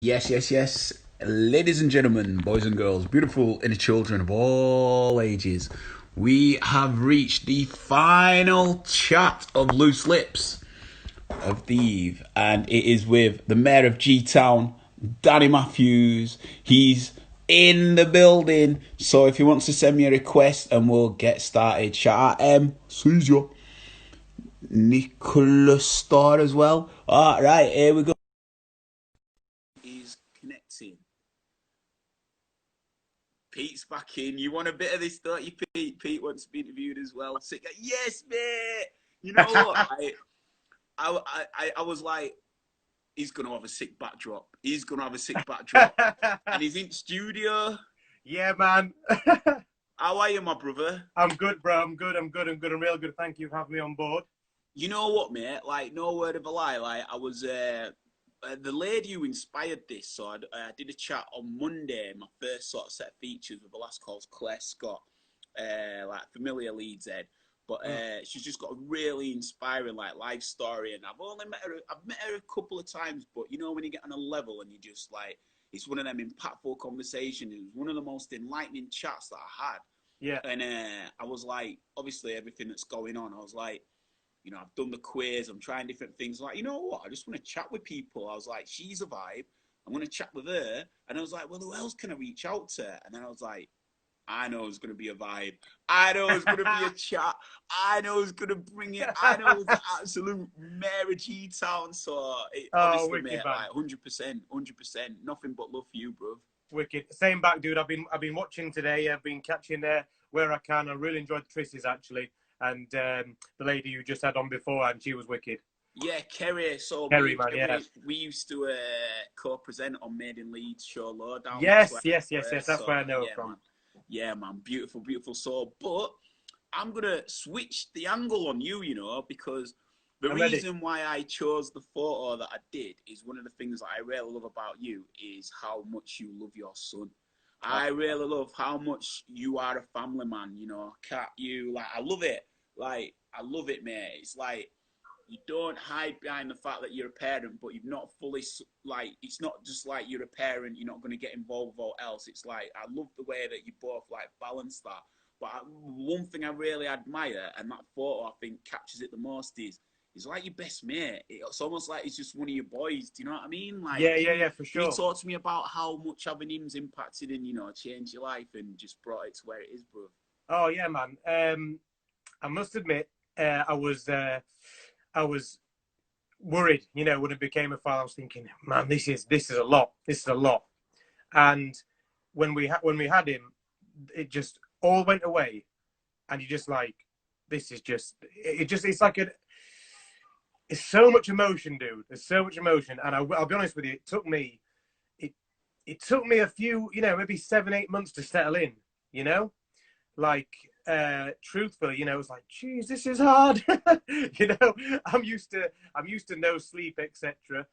Yes, yes, yes. Ladies and gentlemen, boys and girls, beautiful inner children of all ages, we have reached the final chat of Loose Lips of the Eve, and it is with the Mayor of G Town, Danny Matthews. He's in the building, so if he wants to send me a request and we'll get started. Shout out Caesar. Nicholas Starr as well. Alright, here we go. He's connecting. Pete's back in. You want a bit of this, don't you, Pete? Pete wants to be interviewed as well. Yes, mate. You know what? I was like, he's gonna have a sick backdrop. He's gonna have a sick backdrop, and he's in studio. Yeah, man. How are you, my brother? I'm good, bro. I'm good. I'm good. I'm good. I'm real good. Thank you for having me on board. You know what, mate? Like, no word of a lie. Like, I was the lady who inspired this. So I did a chat on Monday. My first sort of set of features with a lass called Claire Scott, like familiar Leeds Ed. But Mm. she's just got a really inspiring like life story, and I've only met her. I've met her a couple of times, but you know when you get on a level and you just like, it's one of them impactful conversations. It was one of the most enlightening chats that I had, Yeah. and I was like, obviously everything that's going on. I was like, I've done the quiz, I'm trying different things. Like, you know what? I just want to chat with people. I was like, she's a vibe. I'm going to chat with her. And I was like, well, who else can I reach out to? And then I was like, I know it's going to be a vibe. I know it's going to be a chat. I know it's going to bring it. I know it's the absolute Mary G Town. So, Oh, honestly, mate, wicked, man. like 100%, 100%. Nothing but love for you, bro. Wicked. Same back, dude. I've been watching today. I've been catching where I can. I really enjoyed Triss's actually, and the lady you just had on before, and she was wicked. Yeah, Kerry. So me Kerry, and man. Yeah. Kerry, we used to co-present on Made in Leeds show Lowdown. That's Yes, where yes, I yes, yes. first. That's So where I know it yeah, from. man. Yeah, man. Beautiful, beautiful soul. But I'm gonna switch the angle on you, because the I'm ready. reason why I chose the photo that I did is one of the things that I really love about you is how much you love your son. Oh, I really love how much you are a family man. Cat, you like. I love it. Like I love it, mate. It's like you don't hide behind the fact that you're a parent, but you've not fully like. It's not just like you're a parent. You're not going to get involved with all else. It's like I love the way that you both like balance that. But one thing I really admire, and that photo I think captures it the most, is he's like your best mate. It's almost like he's just one of your boys. Do you know what I mean? Like, yeah, can yeah, you yeah, for can you sure. talk to me about how much having him's impacted and changed your life and just brought it to where it is, bro? Oh, yeah, man. I must admit, I was worried. When it became a father, I was thinking, man, this is a lot. This is a lot. And when we had him, it just all went away, and you just like, this is just it. Just it's like it's so much emotion, dude. There's so much emotion, and I'll be honest with you, it it took me a few, maybe 7 8 months to settle in. You know, like truthfully, it's like, geez, this is hard. I'm used to no sleep, etc.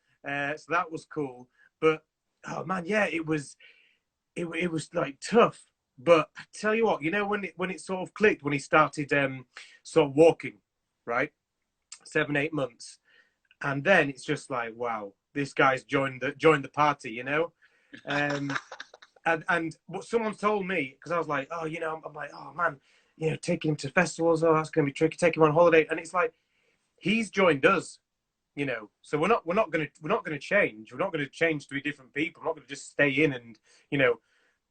So that was cool, but oh man, yeah, it was like tough. But I tell you what, when it sort of clicked, when he started sort of walking, right, 7 8 months, and then it's just like, wow, this guy's joined the party, um, and what someone told me, because I was like, oh, I'm like, oh man, taking him to festivals, oh, that's gonna be tricky. Take him on holiday, and it's like he's joined us, so we're not gonna change. We're not gonna change to be different people. We're not gonna just stay in and you know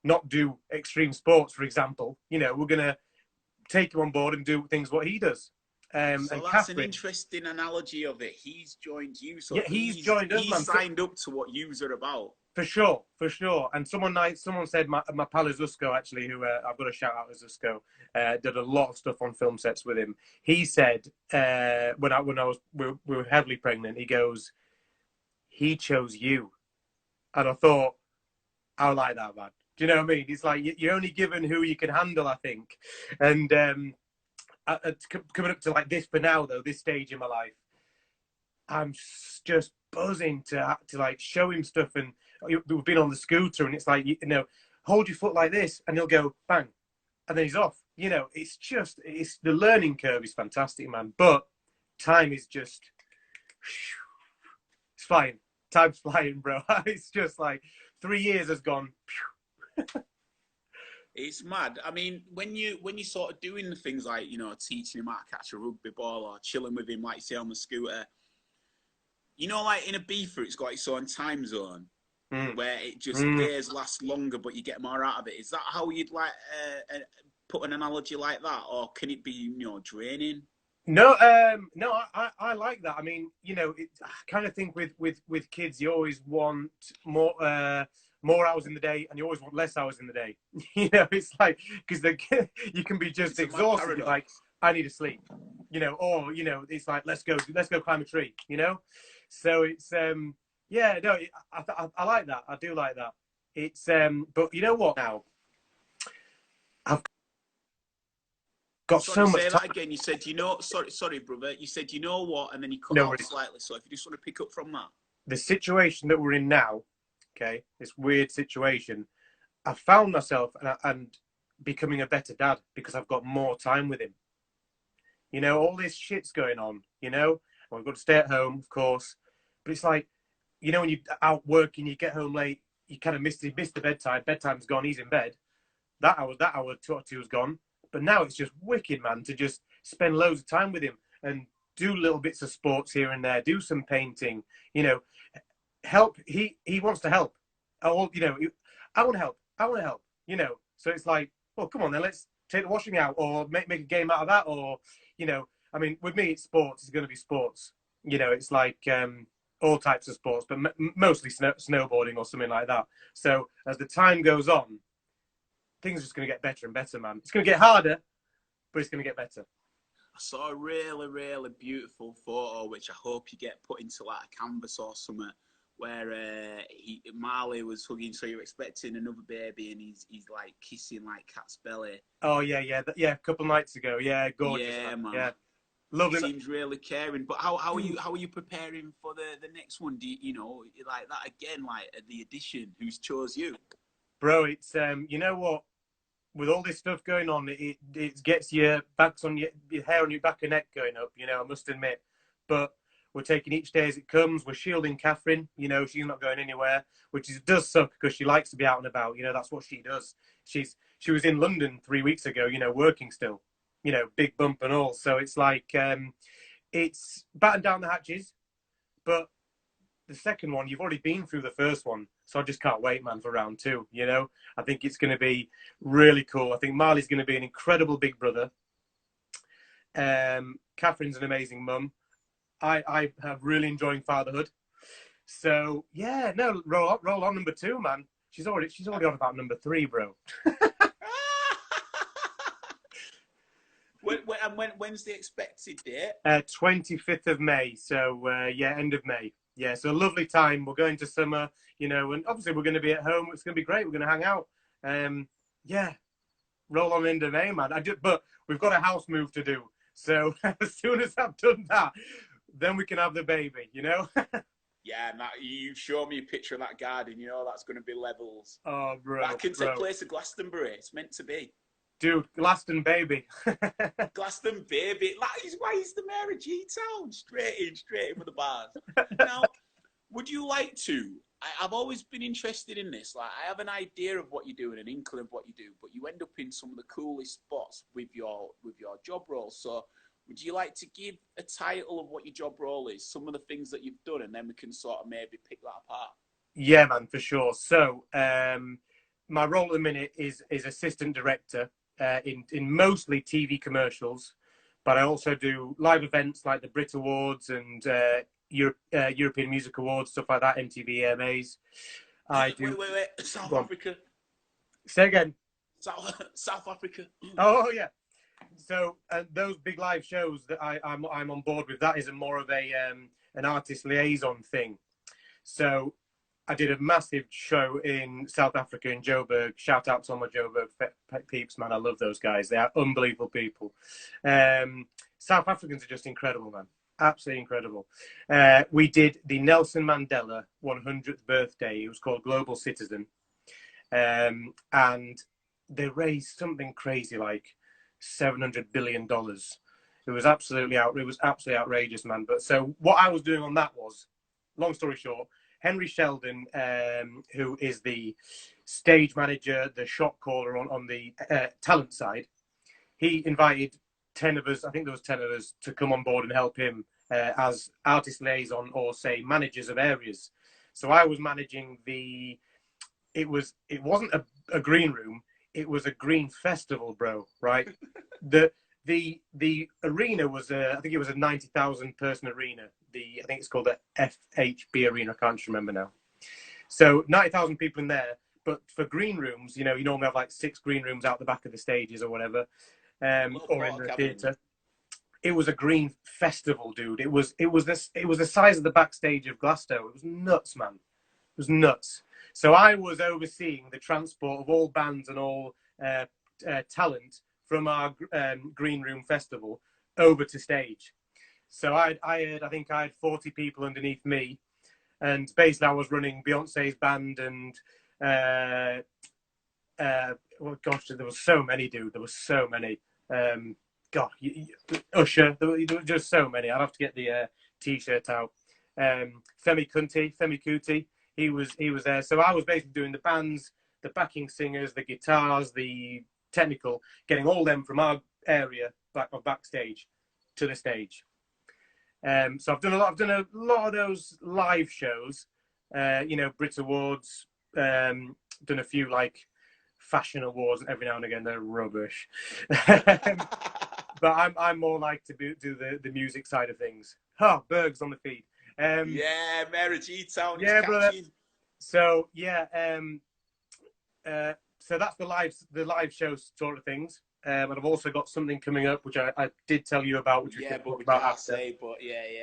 not do extreme sports, for example. We're gonna take him on board and do things what he does. So And that's an Catherine, interesting analogy of it. He's joined you, so yeah, he's he's joined us, he's man. signed up to what yous are about. For sure, for sure. And someone said my pal Zusko, actually, who I've got to shout out as Zusko, did a lot of stuff on film sets with him. He said when we were heavily pregnant, he goes, he chose you, and I thought, I like that, man. Do you know what I mean? It's like you're only given who you can handle, I think. And coming up to like this for now, though, this stage in my life, I'm just buzzing to like show him stuff. And we've been on the scooter, and it's like, hold your foot like this, and he'll go bang, and then he's off. It's the learning curve is fantastic, man. But time is just, it's flying. time's flying, bro. It's just like 3 years has gone. It's mad. I mean, when you sort of doing the things like, you know, teaching him how to catch a rugby ball or chilling with him, like you say, on the scooter, you know, like in a beefer, it's got its own time zone Mm. where it just Mm. days last longer, but you get more out of it. Is that how you'd like put an analogy like that, or can it be, you know, draining? No, no, I like that. I mean, you know, I kind of think with kids, you always want more hours in the day, and you always want less hours in the day. You know, it's like because you can be just It's a mad exhausted. You're like, paradox. I need to sleep. You know, or you know, it's like let's go climb a tree. You know, so it's yeah, no, I like that. I do like that. It's but you know what now? I've got Sorry, so much say that time. again. You said, you know, sorry, brother. You said, you know what, and then you cut No out worries. slightly. So if you just want to pick up from that. The situation that we're in now, okay, this weird situation, I found myself and becoming a better dad because I've got more time with him. You know, all this shit's going on, you know, and we've got to stay at home, of course. But it's like, you know, when you're out working, you get home late, you kind of miss the bedtime. Bedtime's gone, he's in bed. That hour, 2 or 2 is gone. But now it's just wicked, man, to just spend loads of time with him and do little bits of sports here and there, do some painting, you know, help. He wants to help. Oh, you know, I want to help. I want to help. You know, so it's like, well, come on, then let's take the washing out, or make a game out of that, or you know, I mean, with me, it's sports. It's going to be sports. You know, it's like all types of sports, but mostly snowboarding or something like that. So as the time goes on, things are just going to get better and better, man. It's going to get harder, but it's going to get better. I saw a really, really beautiful photo, which I hope you get put into like a canvas or something, where Marley was hugging. So you're expecting another baby, and he's like kissing like Cat's belly. Oh yeah, yeah, yeah. A couple of nights ago, yeah, gorgeous, Yeah, man. man. Yeah, He lovely. seems really caring. But how are you preparing for the next one? Do you know like that again, like the addition? Who's chose you? Bro, it's you know what? With all this stuff going on, it gets your backs on your hair on your back and neck going up. You know, I must admit. But we're taking each day as it comes. We're shielding Catherine. You know, she's not going anywhere, does suck because she likes to be out and about. You know, that's what she does. She was in London 3 weeks ago. You know, working still. You know, big bump and all. So it's like it's batten down the hatches, but the second one, you've already been through the first one. So I just can't wait, man, for round two. You know, I think it's going to be really cool. I think Marley's going to be an incredible big brother. Catherine's an amazing mum. I have really enjoying fatherhood. So yeah, no, roll on number two, man. She's already on about number three, bro. When's the expected date? 25th of May. So yeah, end of May. Yeah, so a lovely time. We're going to summer, you know, and obviously we're going to be at home. It's going to be great. We're going to hang out. Yeah, roll on into May, man. But we've got a house move to do. So as soon as I've done that, then we can have the baby, you know? Yeah, now you show me a picture of that garden. You know that's going to be levels. Oh, bro. That can take place at Glastonbury. It's meant to be. Dude, Glaston baby. Glaston baby. That is why he's the mayor of G-Town. Straight in with the bars. Now, would you like to? I've always been interested in this. Like, I have an idea of what you do and an inkling of what you do, but you end up in some of the coolest spots with your job role. So, would you like to give a title of what your job role is, some of the things that you've done, and then we can sort of maybe pick that apart? Yeah, man, for sure. So, my role at the minute is assistant director in mostly TV commercials, but I also do live events like the Brit Awards and European Music Awards, stuff like that, MTV AMAs. I do. Wait. South Africa. Say again. South Africa. Oh yeah. So those big live shows that I'm on board with, that is more of a an artist liaison thing. So I did a massive show in South Africa in Joburg. Shout out to all my Joburg peeps, man. I love those guys. They are unbelievable people. South Africans are just incredible, man. Absolutely incredible. We did the Nelson Mandela 100th birthday. It was called Global Citizen. And they raised something crazy like $700 billion. It was absolutely outrageous, man. But so what I was doing on that was, long story short, Henry Sheldon, who is the stage manager, the shot caller on the talent side, he invited 10 of us, I think there was 10 of us, to come on board and help him as artist liaison, or say managers of areas. So I was managing it wasn't a green room, it was a green festival, bro, right? The arena was I think it was a 90,000 person arena. I think it's called the FHB arena, I can't remember now. So 90,000 people in there, but for green rooms, you normally have like 6 green rooms out the back of the stages or whatever. Or in the theatre. It was a green festival, dude. It was the size of the backstage of Glasgow. It was nuts, man. It was nuts. So I was overseeing the transport of all bands and all talent from our green room festival over to stage. So I think I had 40 people underneath me, and basically I was running Beyonce's band and well, gosh, there was so many, dude. There was so many. God, Usher. There were just so many. I'd have to get the T-shirt out. Femi Kuti. He was there. So I was basically doing the bands, the backing singers, the guitars, the technical, getting all them from our area backstage to the stage. So I've done a lot of those live shows. Brit Awards. Done a few like fashion awards every now and again. They're rubbish. But I'm more like to do the music side of things. Berg's on the feed. Yeah, Mary G Town. Yeah, brother. So yeah, so that's the live show sort of things. And I've also got something coming up which I did tell you about, which we can talk about after.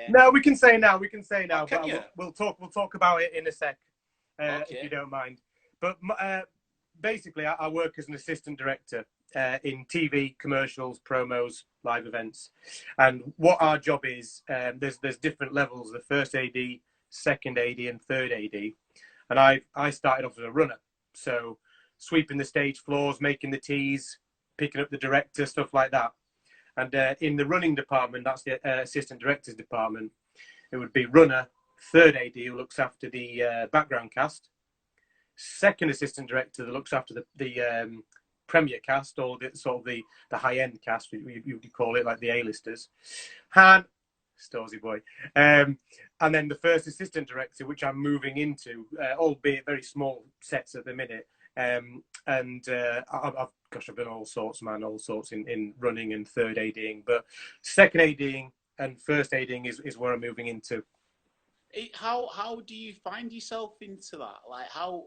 No, we can say now. Oh, but we'll talk about it in a sec, if you don't mind. But basically, I work as an assistant director in TV, commercials, promos, live events. And what our job is, there's different levels: the first AD, second AD, and third AD. And I started off as a runner, so sweeping the stage floors, making the teas, picking up the director, stuff like that. And in the running department, that's the assistant director's department. It would be runner, third AD who looks after the background cast, second assistant director that looks after the premier cast, or the high-end cast, you call it, like the A-listers. Han, Storsy boy. And then the first assistant director, which I'm moving into, albeit very small sets at the minute. I've done all sorts, man, all sorts in running and third ADing, but second ADing and first ADing is where I'm moving into. How do you find yourself into that? Like, how,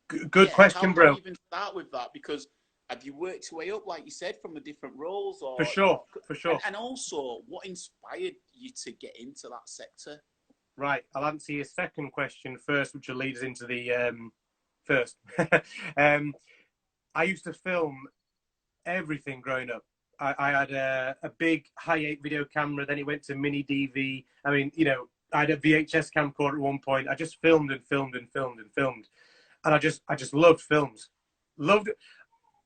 Good question, bro. How do you even start with that? Because have you worked your way up, like you said, from the different roles? Or, for sure. And also, what inspired you to get into that sector? Right, I'll answer your second question first, which will lead us into the first. I used to film everything growing up. I had a big high-8 video camera, then it went to mini DV. I mean, I had a VHS camcorder at one point. I just filmed and filmed and filmed and filmed. And I just loved films. Loved it.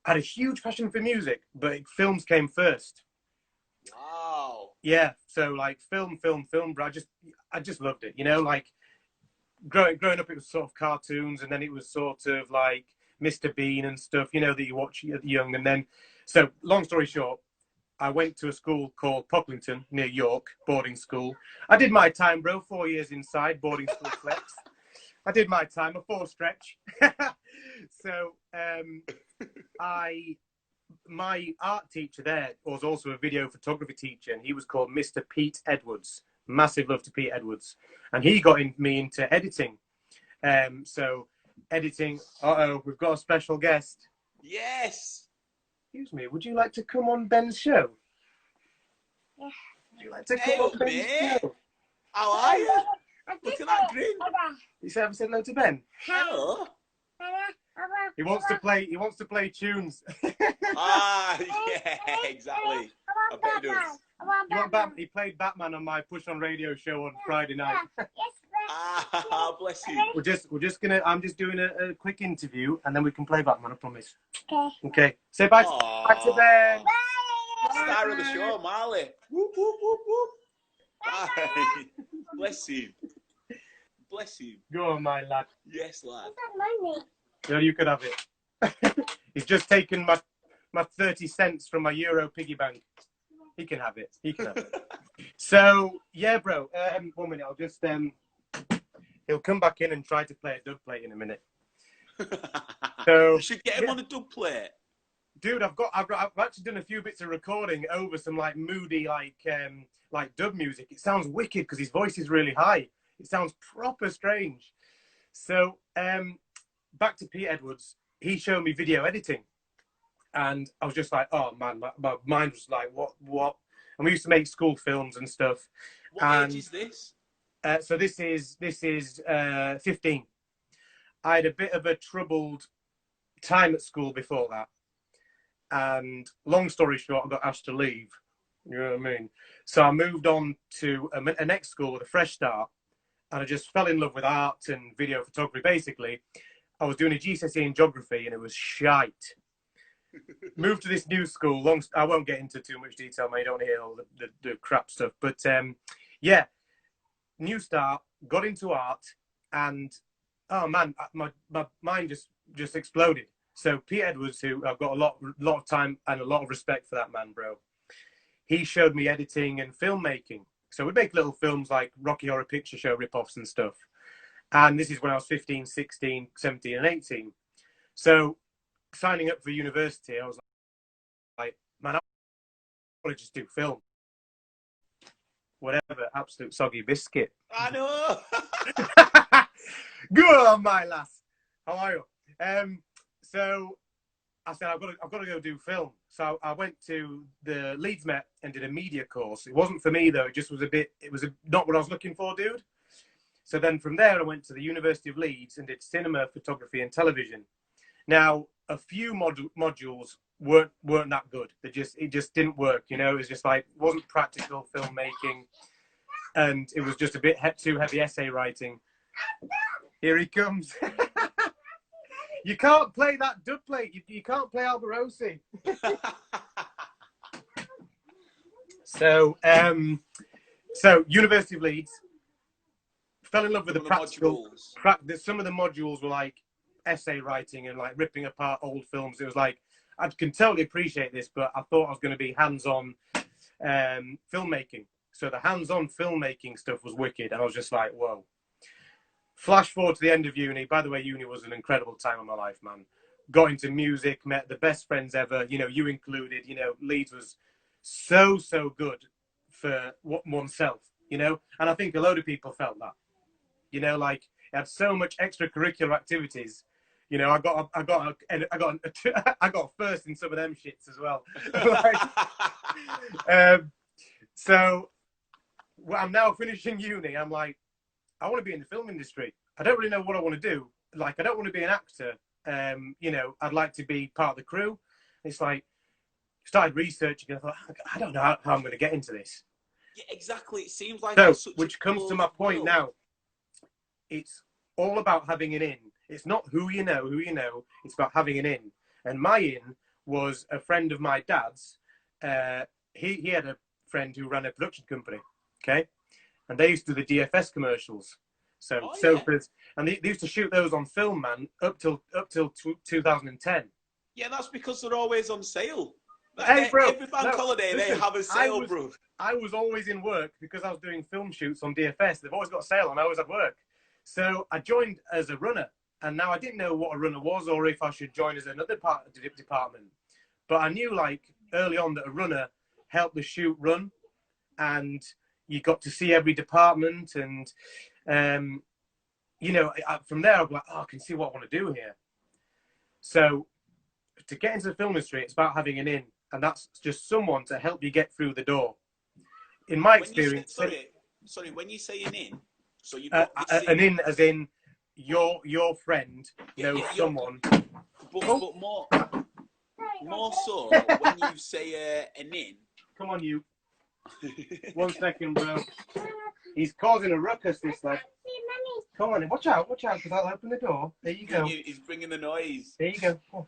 I had a huge passion for music, but films came first. Wow. Yeah, so like film, but I just loved it. Like growing up, it was sort of cartoons, and then it was sort of like Mr. Bean and stuff, that you watch young. And then, so long story short, I went to a school called Pocklington near York, boarding school. I did my time, bro. 4 years inside, boarding school flex. I did my time, a 4 stretch. So my art teacher there was also a video photography teacher, and he was called Mr. Pete Edwards. Massive love to Pete Edwards. And he got me into editing. So editing, we've got a special guest. Yes. Excuse me, would you like to come on Ben's show? Yeah. Would you like to come on Ben's show? How are you? Look at that grin. You said hello to Ben? Hello. He wants to play tunes. Yeah, exactly. I bet he does. He played Batman on my Push on Radio show on Friday night. Bless you. I'm just doing a quick interview, and then we can play Batman, I promise. Okay. Say bye to Ben. Star of the show, Marley. Whoop, whoop, whoop, whoop. Bye. Bless you. bless him. Go on, my lad. Yes, lad. No, you could have it. He's just taken my 30 cents from my Euro piggy bank. He can have it. He can have it. So, yeah, bro. 1 minute. I'll just... he'll come back in and try to play a dub plate in a minute. So you should get him on a dub plate. Dude, I've actually done a few bits of recording over some like moody like dub music. It sounds wicked because his voice is really high. It sounds proper strange. So back to Pete Edwards. He showed me video editing, and I was just like, oh man, my mind was like, what? And we used to make school films and stuff. What age is this? So this is 15. I had a bit of a troubled time at school before that. And long story short, I got asked to leave. You know what I mean? So I moved on to a next school with a fresh start. And I just fell in love with art and video photography. Basically, I was doing a GCSE in geography and it was shite. Moved to this new school. I won't get into too much detail, mate. You don't hear all the crap stuff. But yeah, new start, got into art. And oh man, my mind just exploded. So Pete Edwards, who I've got a lot of time and a lot of respect for that man, bro. He showed me editing and filmmaking. So we'd make little films like Rocky Horror Picture Show ripoffs and stuff. And this is when I was 15, 16, 17 and 18. So signing up for university, I was like, man, I want to just do film. Whatever, absolute soggy biscuit. I know. Go on, my lass. How are you? So I said, I've got to go do film. So I went to the Leeds Met and did a media course. It wasn't for me though. It just was not what I was looking for, dude. So then from there, I went to the University of Leeds and did cinema, photography and television. Now, a few modules weren't that good. It just didn't work. You know, it was just like, it wasn't practical filmmaking. And it was just a bit too heavy essay writing. Here he comes. You can't play that dub plate. You can't play Alberosi. So University of Leeds. Fell in love with the practical. Some of the modules were like essay writing and like ripping apart old films. It was like, I can totally appreciate this, but I thought I was going to be hands-on filmmaking. So the hands-on filmmaking stuff was wicked. And I was just like, whoa. Flash forward to the end of uni. By the way, uni was an incredible time of my life, man. Got into music, met the best friends ever, you know, you included. You know, Leeds was so good for oneself, you know. And I think a load of people felt that. You know, like, it had so much extracurricular activities. You know, I got first in some of them shits as well. So I'm now finishing uni. I'm like, I want to be in the film industry. I don't really know what I want to do. Like, I don't want to be an actor. You know, I'd like to be part of the crew. It's like, started researching and I thought, I don't know how I'm going to get into this. Yeah, exactly. It seems like which comes to my point now. It's all about having an in. It's not who you know. It's about having an in. And my in was a friend of my dad's. He had a friend who ran a production company. Okay. And they used to do the DFS commercials. So sofas, and they used to shoot those on film, man, up till 2010. Yeah, that's because they're always on sale. Hey, bro, every bank holiday they have a sale, bro. I was always in work because I was doing film shoots on DFS. They've always got a sale, and I was at work. So I joined as a runner, and now I didn't know what a runner was or if I should join as another part of the department. But I knew, like, early on that a runner helped the shoot run, and you got to see every department, and you know, from there, I'm like, oh, I can see what I want to do here. So to get into the film industry, it's about having an in, and that's just someone to help you get through the door. In my experience, sorry, when you say an in, so you an in as in your friend knows someone. But more so when you say an in. Come on, you. 1 second, bro. He's causing a ruckus, this lad. Come on, watch out, because I'll open the door. There you go. He's bringing the noise. There you go. Oh.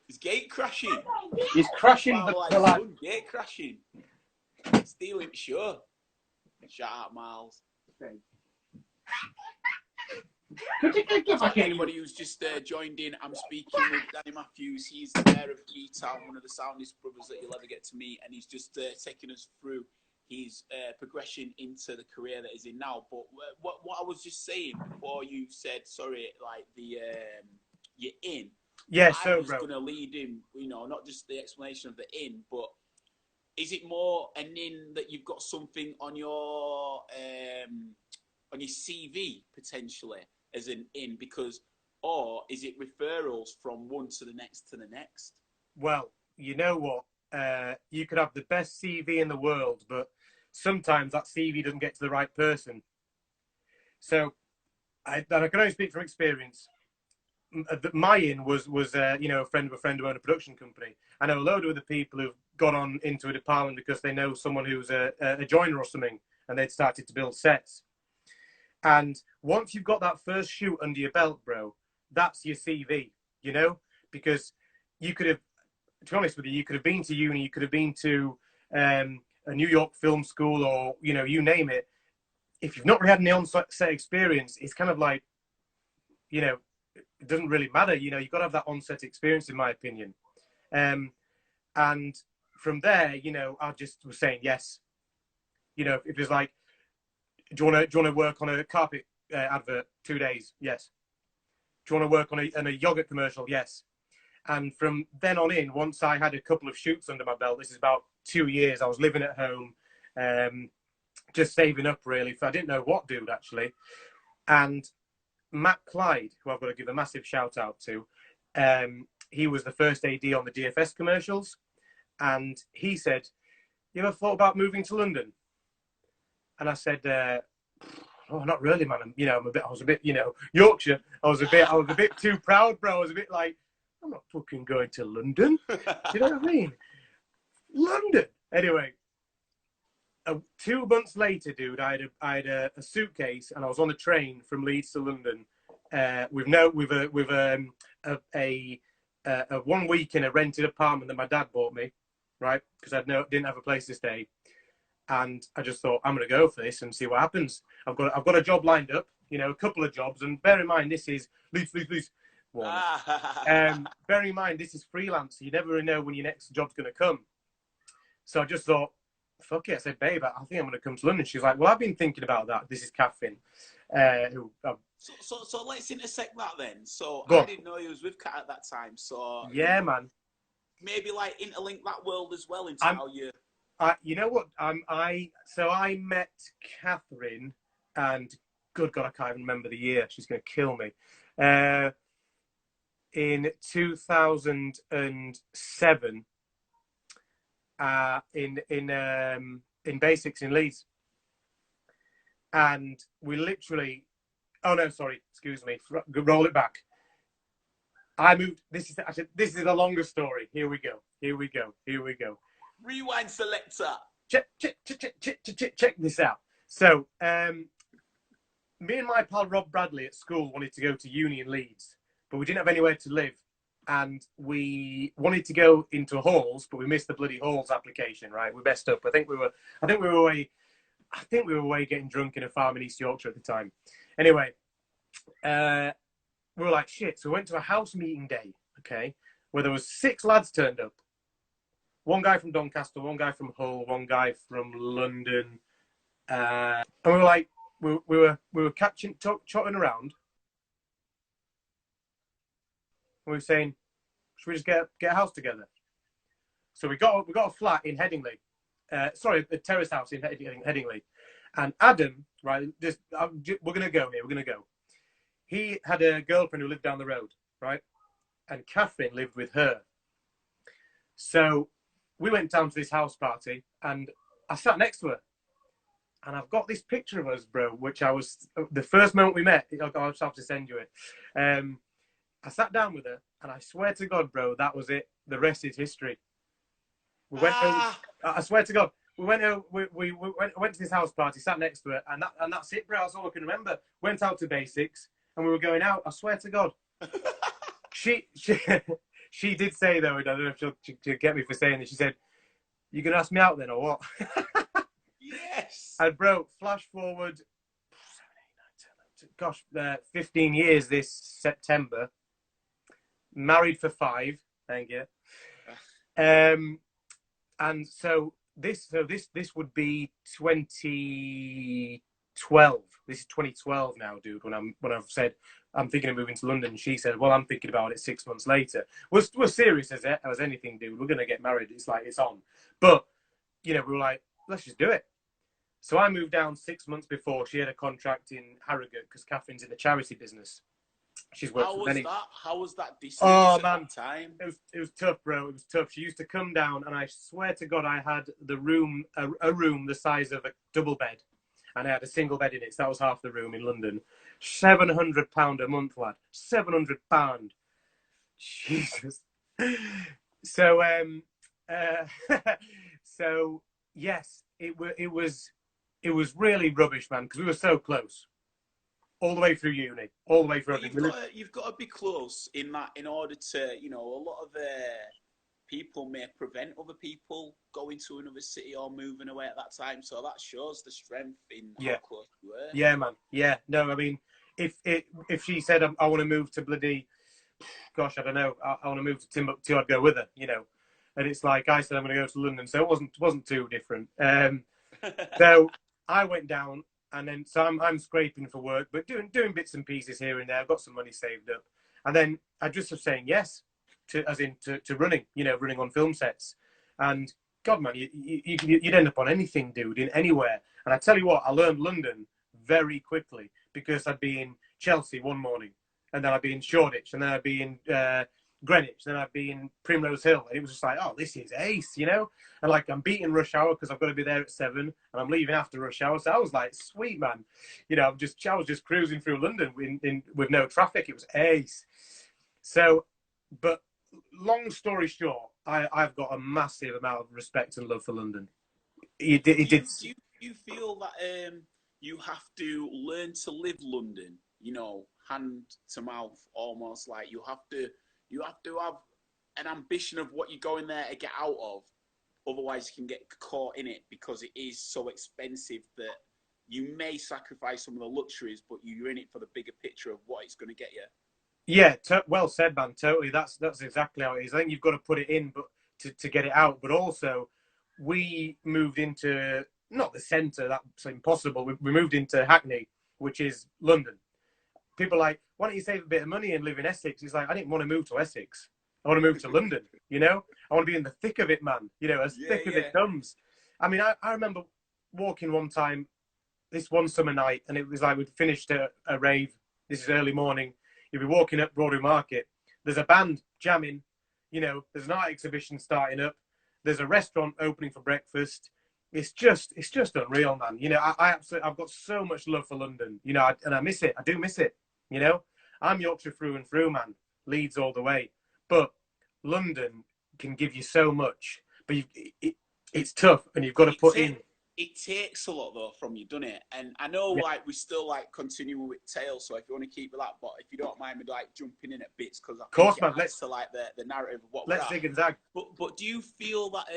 Is gate crashing? He's crashing the lad. Gate crashing. Stealing, sure. Shut up, Miles. So anybody who's just joined in, I'm speaking with Danny Matthews. He's the mayor of Freetown, one of the soundest brothers that you'll ever get to meet, and he's just taking us through his progression into the career that he's in now. But what I was just saying before you said, sorry, like the you're in. Yeah, I so was bro. going to lead him, you know, not just the explanation of the in, but is it more an in that you've got something on your CV potentially as an in, because, or is it referrals from one to the next to the next? Well, you know what? You could have the best CV in the world, but sometimes that CV doesn't get to the right person. So, I can only speak from experience. My in was you know, a friend of a friend who owned a production company. I know a load of other people who've gone on into a department because they know someone who's a joiner or something, and they'd started to build sets. And once you've got that first shoot under your belt, bro, that's your CV, you know, because you could have, to be honest with you, you could have been to uni, you could have been to a New York film school, or, you know, you name it. If you've not really had any on-set experience, it's kind of like, you know, it doesn't really matter. You know, you've got to have that on-set experience, in my opinion. And from there, you know, I just was saying yes. You know, if it's like, do you want to work on a carpet advert 2 days? Yes. Do you want to work on a yogurt commercial? Yes. And from then on in, once I had a couple of shoots under my belt, this is about 2 years, I was living at home, just saving up really. I didn't know what dude actually. And Matt Clyde, who I've got to give a massive shout out to, he was the first AD on the DFS commercials. And he said, you ever thought about moving to London? And I said, oh, not really, man. You know, I was a bit, you know, Yorkshire. I was a bit too proud, bro. I was a bit like, I'm not fucking going to London. Do you know what I mean? London. Anyway, 2 months later, dude, I had a suitcase, and I was on a train from Leeds to London, with a 1 week in a rented apartment that my dad bought me, right? Because I didn't have a place to stay. And I just thought, I'm going to go for this and see what happens. I've got a job lined up, you know, a couple of jobs. And bear in mind, this is Leeds. Bear in mind, this is freelance. You never really know when your next job's going to come. So I just thought, fuck it. I said, babe, I think I'm going to come to London. She's like, well, I've been thinking about that. This is Catherine. So let's intersect that then. So Go I on. didn't know you was with Kat at that time. So Yeah, you know, man. maybe like interlink that world as well into how you. You know what? I met Catherine, and good God, I can't even remember the year. She's going to kill me. In 2007, in Basics in Leeds, and we literally. Oh no, sorry. Excuse me. Roll it back. I moved. This is a longer story. Here we go. Rewind selector. Check this out. So, me and my pal Rob Bradley at school wanted to go to uni in Leeds, but we didn't have anywhere to live, and we wanted to go into halls, but we missed the bloody halls application. Right, we messed up. I think we were away getting drunk in a farm in East Yorkshire at the time. Anyway, we were like shit. So we went to a house meeting day. Okay, where there was 6 lads turned up. 1 guy from Doncaster, 1 guy from Hull, 1 guy from London, and we were like, we were trotting around. We were saying, should we just get a house together? So we got a flat in Headingley, a terrace house in Headingley, and Adam, right? We're gonna go here. We're gonna go. He had a girlfriend who lived down the road, right? And Catherine lived with her. So we went down to this house party, and I sat next to her. And I've got this picture of us, bro, which I was, the first moment we met, I'll just have to send you it. I sat down with her, and I swear to God, bro, that was it. The rest is history. We went over, I swear to God, we went to this house party, sat next to her, and that's it, bro. That's all I can remember. Went out to Basics, and we were going out. I swear to God. She did say, though, I don't know if she'll get me for saying this, she said, you going to ask me out then, or what? Yes. And, bro, flash forward gosh, 15 years this September. Married for 5. Thank you. And so this would be 2012. This is 2012 now, dude. When I've said I'm thinking of moving to London, she said, "Well, I'm thinking about it 6 months later." We're serious as anything, dude. We're gonna get married. It's like it's on. But we were like, let's just do it. So I moved down 6 months before. She had a contract in Harrogate because Catherine's in the charity business. She's worked for many. How was that distance at that time? It was tough, bro. It was tough. She used to come down, and I swear to God, I had a room the size of a double bed, and I had a single bed in it. So that was half the room in London. £700 a month, lad. £700. Jesus. So so yes, it was really rubbish, man, because we were so close. All the way through uni, all the way through. You've got to be close in that in order to, a lot of people may prevent other people going to another city or moving away at that time. So that shows the strength in how close you were. Yeah, man. Yeah, no, I mean, if she said I want to move to bloody, gosh, I don't know, I want to move to Timbuktu, I'd go with her, And it's like I said I'm going to go to London, so it wasn't too different. So I went down. And then, so I'm scraping for work, but doing bits and pieces here and there. I've got some money saved up, and then I just was saying yes to running, running on film sets. And God, man, you'd end up on anything, dude, in anywhere. And I tell you what, I learned London very quickly because I'd be in Chelsea one morning, and then I'd be in Shoreditch, and then I'd be in Greenwich, then I'd be in Primrose Hill, and it was just like, oh, this is ace, And like I'm beating rush hour because I've got to be there at 7, and I'm leaving after rush hour. So I was like, sweet, man. I was just cruising through London with no traffic. It was ace. So, but long story short, I've got a massive amount of respect and love for London. Do you feel that you have to learn to live London? Hand to mouth, almost like you have to have an ambition of what you're going there to get out of. Otherwise, you can get caught in it because it is so expensive that you may sacrifice some of the luxuries, but you're in it for the bigger picture of what it's going to get you. Yeah, well said, man. Totally. That's exactly how it is. I think you've got to put it in, but to get it out. But also, we moved into not the centre. That's impossible. We moved into Hackney, which is London. People are like, why don't you save a bit of money and live in Essex? It's like, I didn't want to move to Essex. I want to move to London, I want to be in the thick of it, man, as thick as it comes. I mean, I remember walking one time, this one summer night, and it was like we'd finished a rave. This is early morning. You'd be walking up Broadway Market. There's a band jamming, there's an art exhibition starting up. There's a restaurant opening for breakfast. It's just unreal, man. I've got so much love for London, and I miss it. I do miss it, I'm Yorkshire through and through, man. Leeds all the way. But London can give you so much, but it's tough, and you've got to put in. It takes a lot though from you, doesn't it? And I know, like, we still like continuing with tales. So if you want to keep with that, but if you don't mind me like jumping in at bits, because of course, man. Let's to like the narrative of what let's zig and zag. But do you feel that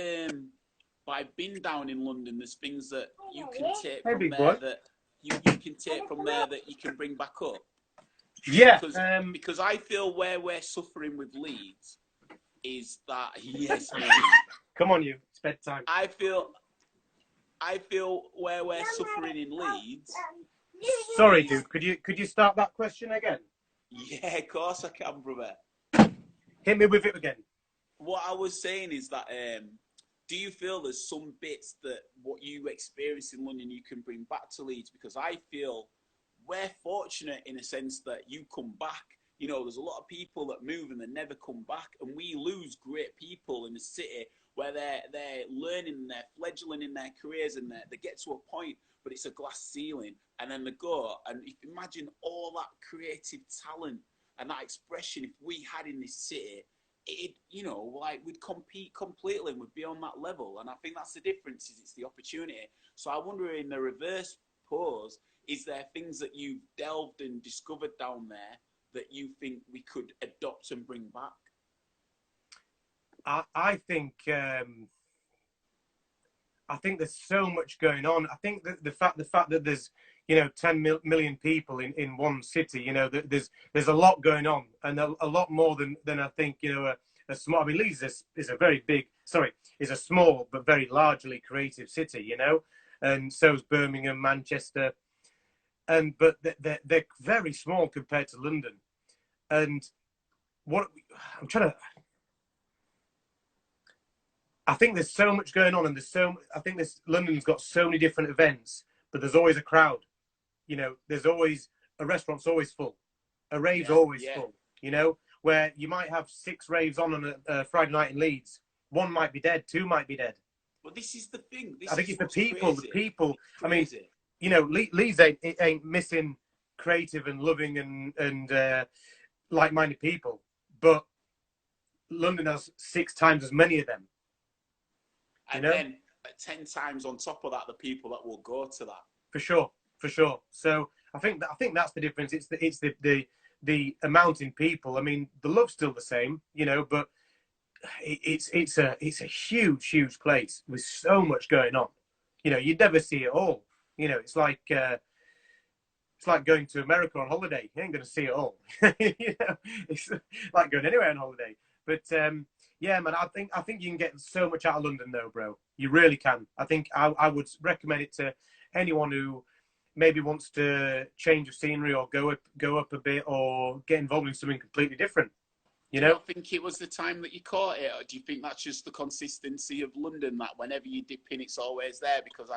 by being down in London, there's things that you can take from there that you can take from there that you can bring back up? Yeah, because I feel where we're suffering with Leeds is that yes, mate. Come on, you. It's bedtime. I feel where we're suffering in Leeds. Sorry, dude. Could you start that question again? Yeah, of course I can, brother. Hit me with it again. What I was saying is that do you feel there's some bits that what you experience in London you can bring back to Leeds? Because I feel we're fortunate in a sense that you come back. There's a lot of people that move and they never come back, and we lose great people in the city where they're learning, they're fledgling in their careers, and they get to a point, but it's a glass ceiling, and then they go. And imagine all that creative talent and that expression if we had in this city, we'd compete completely and we'd be on that level. And I think that's the difference, is it's the opportunity. So I wonder, in the reverse pose, is there things that you've delved and discovered down there that you think we could adopt and bring back? I think there's so much going on. I think that the fact that there's you know, 10 million people in one city. You know, there's a lot going on, and a lot more than I think, you know, a small. I mean, Leeds is a very big, sorry, is a small but very largely creative city. You know, and so is Birmingham, Manchester, but they're very small compared to London. And what I'm trying to, I think there's so much going on, and I think London's got so many different events, but there's always a crowd. You know, there's always a restaurant's always full, a rave's always full. You know, where you might have 6 raves on a Friday night in Leeds. One might be dead, 2 might be dead. But this is the thing. I think it's the people. Crazy. The people. I mean, Crazy. you know, Leeds ain't missing creative and loving and like-minded people, but London has 6 times as many of them. And then 10 times on top of that, the people that will go to that. For sure. So I think that's the difference. It's the amount in people. I mean, the love's still the same, you know, but it's a huge place with so much going on. You know, you'd never see it all. You know, it's like going to America on holiday. You ain't going to see it all. You know, it's like going anywhere on holiday. But yeah, man, I think you can get so much out of London, though, bro. You really can. I think I would recommend it to anyone who maybe wants to change of scenery or go up a bit or get involved in something completely different. You know? Do you think it was the time that you caught it, or do you think that's just the consistency of London, that whenever you dip in, it's always there? Because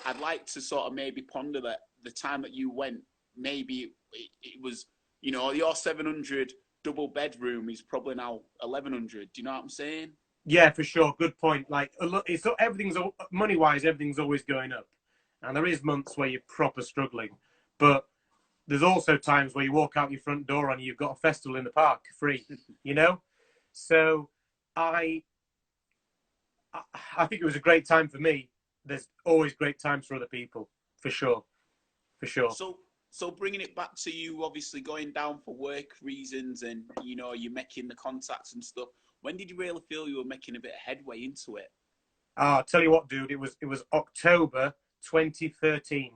I'd like to sort of maybe ponder that the time that you went, maybe it was, you know, your 700 double bedroom is probably now 1100. Do you know what I'm saying? Yeah, for sure. Good point. Like, it's everything's money wise, everything's always going up, and there is months where you're proper struggling, but there's also times where you walk out your front door and you've got a festival in the park free. You know, so I think it was a great time for me. There's always great times for other people, for sure. So bringing it back to you, obviously going down for work reasons, and you know, you're making the contacts and stuff. When did you really feel you were making a bit of headway into it? I'll tell you what, dude. It was October 2013.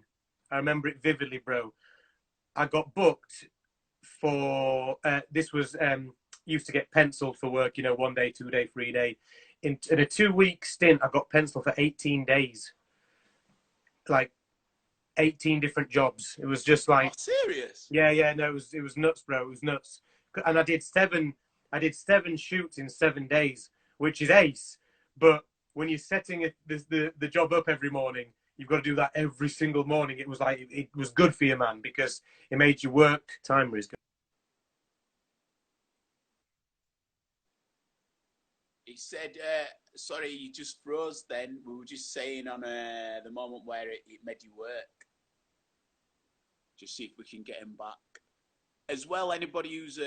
I remember it vividly, bro. I got booked for this was used to get penciled for work. You know, 1 day, 2 day, 3 day. In a 2-week stint, I got penciled for 18 days. Like 18 different jobs. It was just like, oh, serious? Yeah, no, it was nuts, bro. It was nuts. And I did seven shoots in 7 days, which is ace. But when you're setting the job up every morning, you've got to do that every single morning. It was like, it was good for you, man, because it made you work. Timer is good. He said, sorry, you just froze then. We were just saying on the moment where it made you work. Just see if we can get him back. As well, anybody who's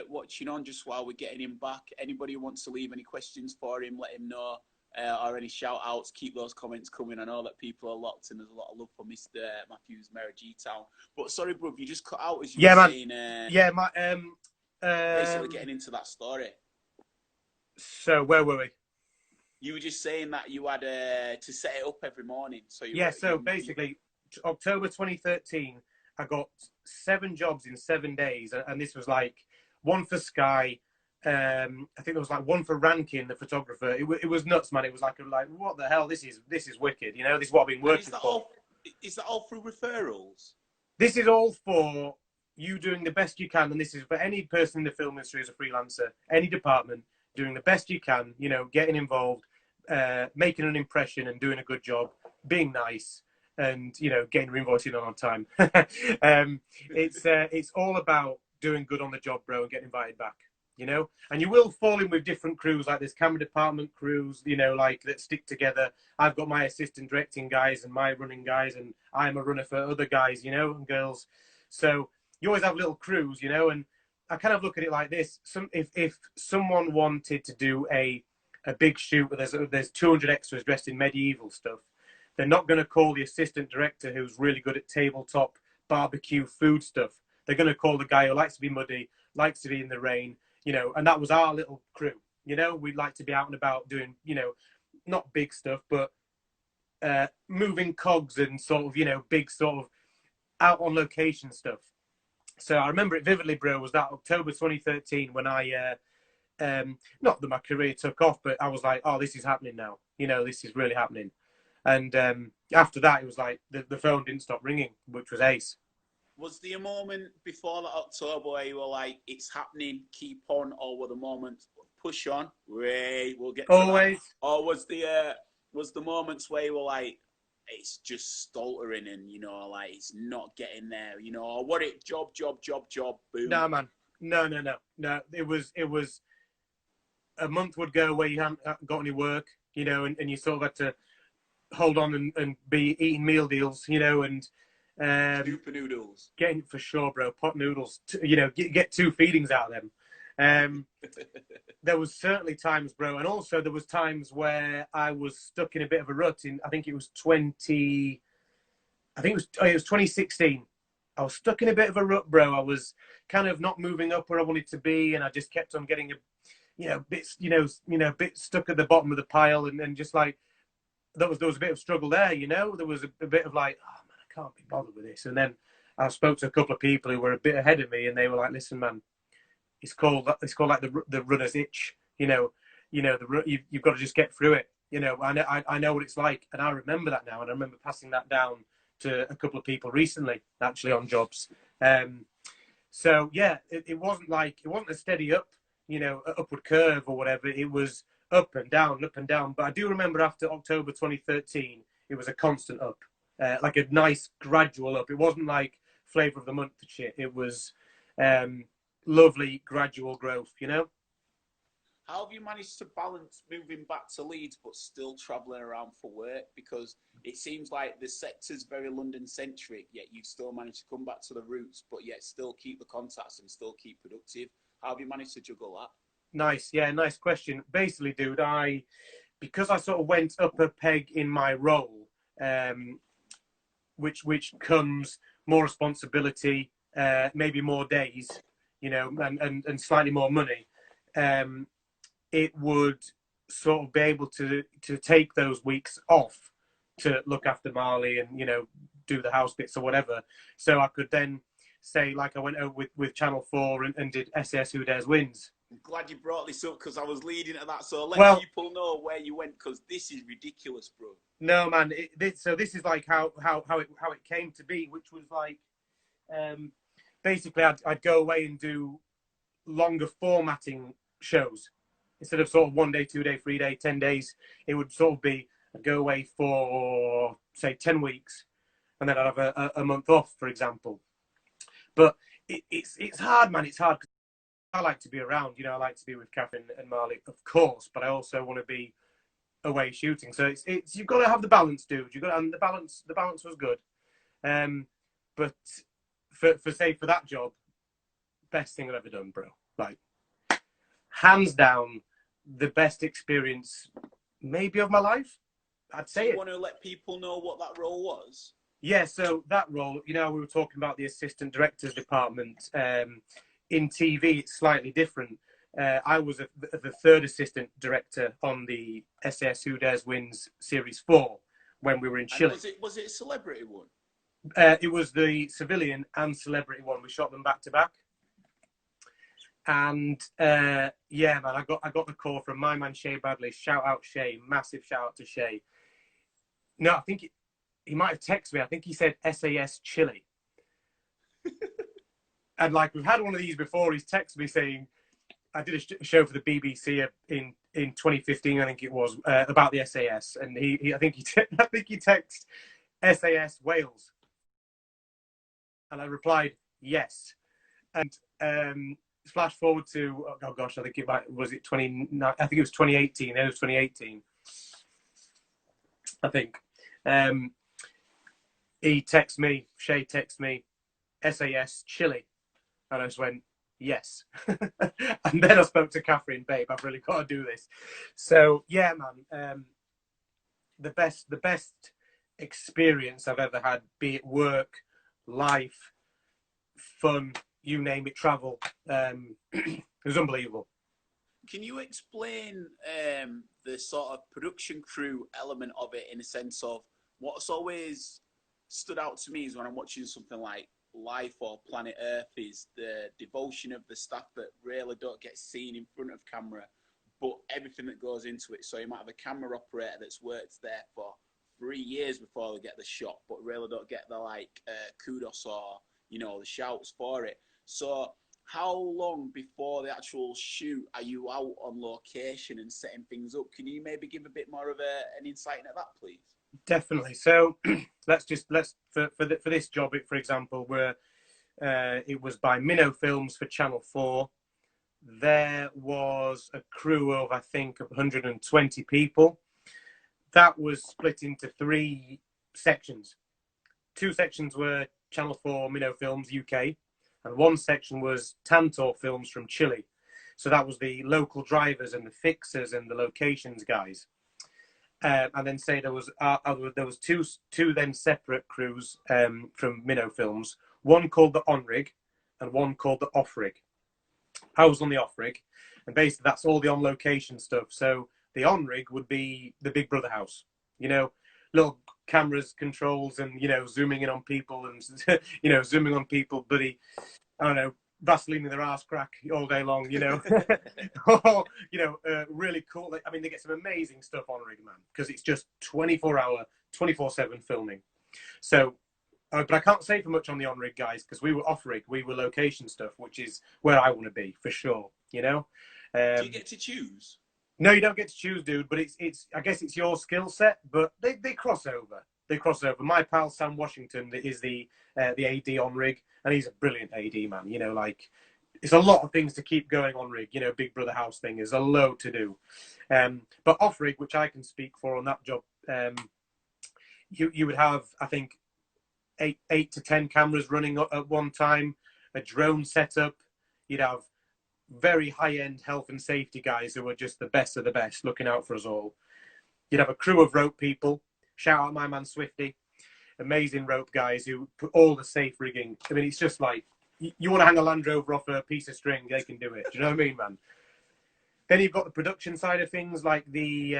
watching on just while we're getting him back, anybody who wants to leave any questions for him, let him know. Or any shout outs, keep those comments coming. I know that people are locked and there's a lot of love for Mr. Matthews, Mayor G-Town. But sorry, bro, you just cut out as you were saying. Basically getting into that story. So where were we? You were just saying that you had to set it up every morning. So basically, October 2013, I got 7 jobs in 7 days, and this was like one for Sky. I think there was like one for Rankin, the photographer. It was nuts, man. It was like what the hell? This is wicked. You know, this is what I've been working for. Is that all through referrals? This is all for you doing the best you can, and this is for any person in the film industry as a freelancer, any department, doing the best you can. You know, getting involved, making an impression, and doing a good job, being nice, and you know, getting your invoicing on time. It's all about doing good on the job, bro, and getting invited back. You know, and you will fall in with different crews, like there's camera department crews, you know, like that stick together. I've got my assistant directing guys and my running guys, and I'm a runner for other guys, you know, and girls. So you always have little crews, you know, and I kind of look at it like this. If someone wanted to do a big shoot where there's 200 extras dressed in medieval stuff, they're not going to call the assistant director who's really good at tabletop barbecue food stuff. They're going to call the guy who likes to be muddy, likes to be in the rain, you know, and that was our little crew. You know, we'd like to be out and about doing, you know, not big stuff, but moving cogs and sort of, you know, big sort of out on location stuff. So I remember it vividly, bro. Was that October 2013 when I not that my career took off, but I was like, oh, this is happening now. You know, this is really happening. And after that, it was like the phone didn't stop ringing, which was ace. Was there a moment before that October where you were like, it's happening, keep on, or were the moments push on, we'll get to Always. that? Or was the moments where you were like, it's just stoltering and, you know, like it's not getting there, you know, or what it, job, boom. No, man. No. It was a month would go where you hadn't got any work, you know, and you sort of had to hold on and be eating meal deals, you know, and Super noodles. getting, for sure, bro, pot noodles, you know, get 2 feedings out of them. There was certainly times, bro, and also there was times where I was stuck in a bit of a rut. I think it was 2016. I was stuck in a bit of a rut, bro. I was kind of not moving up where I wanted to be, and I just kept on getting bit stuck at the bottom of the pile, and just like there was a bit of struggle there, you know. There was a bit of like, oh man, I can't be bothered with this. And then I spoke to a couple of people who were a bit ahead of me, and they were like, listen, man, it's called like the runner's itch, you know. You've got to just get through it, you know. I know what it's like, and I remember that now, and I remember passing that down to a couple of people recently, actually, on jobs. So yeah, it wasn't a steady up, you know, upward curve or whatever. It was up and down. But I do remember after October 2013, it was a constant up, like a nice gradual up. It wasn't like flavor of the month shit. It was lovely gradual growth, you know. How have you managed to balance moving back to Leeds but still travelling around for work? Because it seems like the sector's very London-centric, yet you've still managed to come back to the roots, but yet still keep the contacts and still keep productive. How have you managed to juggle that? Nice question. Basically, dude, because I sort of went up a peg in my role, which comes more responsibility, maybe more days, you know, and slightly more money. It would sort of be able to take those weeks off to look after Marley and, you know, do the house bits or whatever. So I could then say, like, I went over with Channel 4 and did SAS Who Dares Wins. I'm glad you brought this up because I was leading to that. So let people know where you went, because this is ridiculous, bro. No, man. So this is like how it came to be, which was like, basically I'd go away and do longer formatting shows. Instead of sort of 1 day, 2 day, 3 day, 10 days, it would sort of be I'd go away for, say, 10 weeks, and then I'd have a month off, for example. But it's hard, man. It's hard because I like to be around. You know, I like to be with Catherine and Marley, of course, but I also want to be away shooting. So it's you've got to have the balance, dude. And the balance was good. But for that job, best thing I've ever done, bro. Like, hands down, the best experience maybe of my life. I'd say. Do you want to let people know what that role was? Yeah, so that role, you know, we were talking about the assistant directors department. In TV, it's slightly different. I was the third assistant director on the SAS Who Dares Wins Series 4 when we were in Chile. Was it a celebrity one? It was the civilian and celebrity one. We shot them back to back. And yeah, man, I got the call from my man Shay Badley. Shout out Shay, massive shout out to Shay. No, I think he might have texted me. I think he said SAS Chile. And like, we've had one of these before. He's texted me saying, I did a show for the BBC in 2015, I think it was, about the SAS, and I think he texted SAS Wales, and I replied yes. And flash forward to, oh gosh, I think it was 2018. It was 2018, I think. Shay texts me, SAS Chile, and I just went, yes. And then I spoke to Catherine, babe, I've really got to do this. So yeah, man, the best experience I've ever had, be it work, life, fun, you name it, travel. It was unbelievable. Can you explain the sort of production crew element of it, in a sense of what's always stood out to me is when I'm watching something like Life or Planet Earth is the devotion of the staff that really don't get seen in front of camera, but everything that goes into it. So you might have a camera operator that's worked there for 3 years before they get the shot, but really don't get the kudos or the shouts for it. So how long before the actual shoot are you out on location and setting things up? Can you maybe give a bit more of an insight into that, please? Definitely. So let's for this job, for example, where it was by Minnow Films for Channel 4. There was a crew of, I think, 120 people. That was split into 3 sections. 2 sections were Channel 4 Minnow Films UK, and 1 section was Tantor Films from Chile. So that was the local drivers and the fixers and the locations guys. And then say there was two then separate crews from Minnow Films. One called the on rig, and one called the off rig. I was on the off rig, and basically that's all the on location stuff. So the on rig would be the Big Brother house, little cameras, controls, and zooming in on people and zooming on people, buddy. I don't know, Vaseline in their ass crack all day long, really cool. I mean, they get some amazing stuff on rig, man, because it's just 24-hour, 24/7 filming. So, but I can't say for much on the on rig guys because we were off rig, we were location stuff, which is where I want to be for sure. Do you get to choose? No, you don't get to choose, dude. But it's I guess it's your skill set, but they cross over. They cross over. My pal Sam Washington is the AD on rig, and he's a brilliant AD, man. It's a lot of things to keep going on rig. Big Brother house thing is a load to do. But off rig, which I can speak for on that job, you would have, I think, 8 to 10 cameras running at one time, a drone setup. You'd have very high-end health and safety guys who are just the best of the best, looking out for us all. You'd have a crew of rope people. Shout out my man Swifty. Amazing rope guys who put all the safe rigging. I mean, it's just like, you want to hang a Land Rover off a piece of string, they can do it. Do you know what I mean, man? Then you've got the production side of things, like the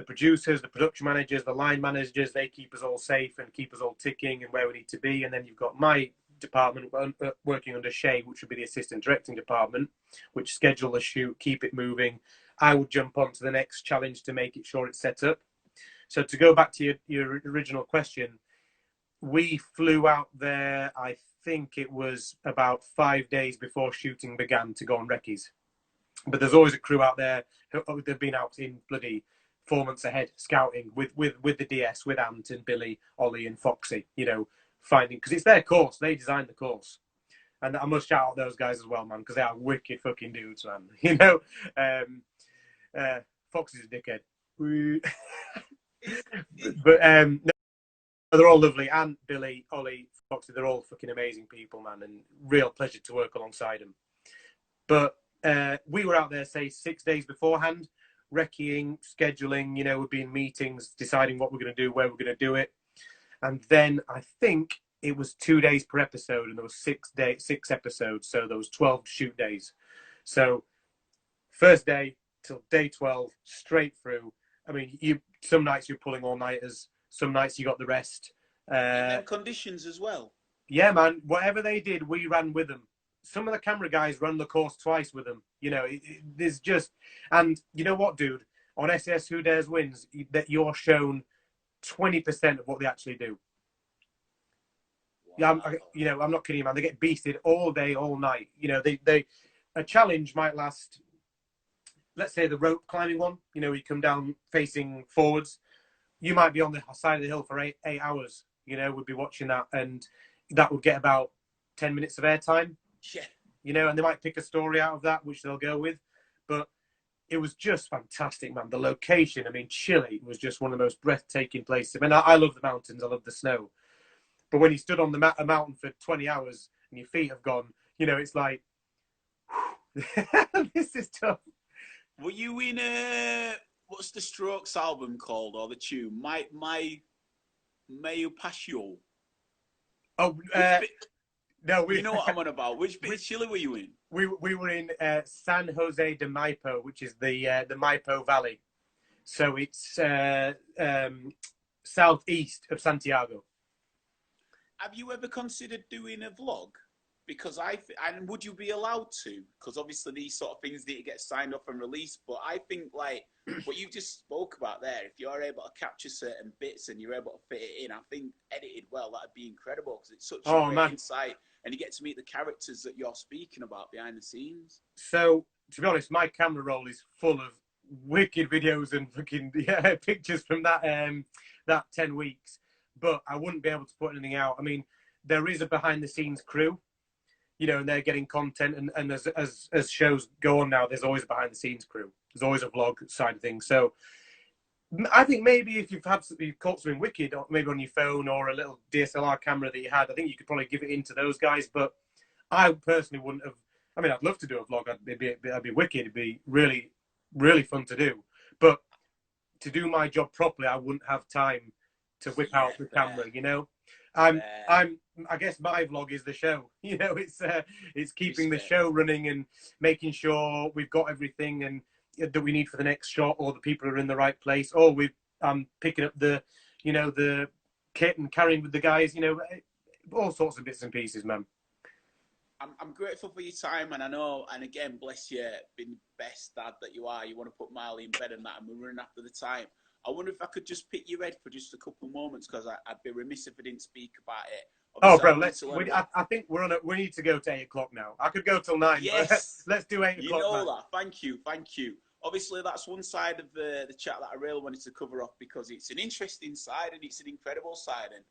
producers, the production managers, the line managers. They keep us all safe and keep us all ticking and where we need to be. And then you've got my department working under Shay, which would be the assistant directing department, which schedule the shoot, keep it moving. I would jump on to the next challenge to make it sure it's set up. So to go back to your original question, we flew out there, I think it was about 5 days before shooting began to go on recce's. But there's always a crew out there who they've been out in bloody 4 months ahead scouting with the DS, with Ant and Billy, Ollie and Foxy, finding, because it's their course. They designed the course. And I must shout out those guys as well, man, because they are wicked fucking dudes, man. Foxy's a dickhead. But no, they're all lovely. Ant, Billy, Ollie, Foxy, they're all fucking amazing people, man, and real pleasure to work alongside them. But we were out there, say, 6 days beforehand, recceing, scheduling, we'd be in meetings, deciding what we're going to do, where we're going to do it. And then I think it was 2 days per episode, and there was 6 episodes, so there was 12 shoot days. So first day till day 12, straight through. I mean, some nights you're pulling all-nighters, some nights you got the rest. And conditions as well. Yeah, man. Whatever they did, we ran with them. Some of the camera guys run the course twice with them. There's just... And you know what, dude? On SAS Who Dares Wins, that you're shown 20% of what they actually do. Wow. Yeah, I'm not kidding you, man. They get beasted all day, all night. A challenge might last... Let's say the rope climbing one, you come down facing forwards. You might be on the side of the hill for 8 hours, would be watching that. And that would get about 10 minutes of airtime. Yeah. And they might pick a story out of that, which they'll go with. But it was just fantastic, man. The location, I mean, Chile was just one of the most breathtaking places. I mean, I love the mountains. I love the snow. But when you stood on a mountain for 20 hours and your feet have gone, it's like, this is tough. Were you in what's the Strokes album called, or the tune? My Mayo Passion. Oh, no, you know what I'm on about. Which bit of Chile were you in? We were in San Jose de Maipo, which is the Maipo Valley. So it's southeast of Santiago. have you ever considered doing a vlog? Because and would you be allowed to? Because obviously these sort of things need to get signed off and released. But I think like what you just spoke about there, if you're able to capture certain bits and you're able to fit it in, I think edited well, that'd be incredible because it's such a great insight, and you get to meet the characters that you're speaking about behind the scenes. So to be honest, my camera roll is full of wicked videos and fucking pictures from that 10 weeks. But I wouldn't be able to put anything out. I mean, there is a behind the scenes crew, you know, and they're getting content. And as shows go on now, there's always a behind the scenes crew. There's always a vlog side of things. So I think maybe if you've caught something wicked, or maybe on your phone or a little DSLR camera that you had, I think you could probably give it into those guys. But I personally wouldn't have. I mean, I'd love to do a vlog. That'd be wicked. It'd be really, really fun to do. But to do my job properly, I wouldn't have time to whip out the camera. You know, I guess my vlog is the show. You know, it's keeping the show running and making sure we've got everything and that we need for the next shot, or the people are in the right place, or I'm picking up the kit and carrying with the guys. You know, all sorts of bits and pieces, man. I'm grateful for your time, and I know, and again, bless you, being the best dad that you are. You want to put Marley in bed and that, and we're running after the time. I wonder if I could just pick your head for just a couple of moments, because I'd be remiss if I didn't speak about it. Obviously, I think we need to go to 8 o'clock now. I could go till 9. Yes, let's do 8 o'clock. You know that. Thank you. Obviously, that's one side of the chat that I really wanted to cover off, because it's an interesting side and it's an incredible side, and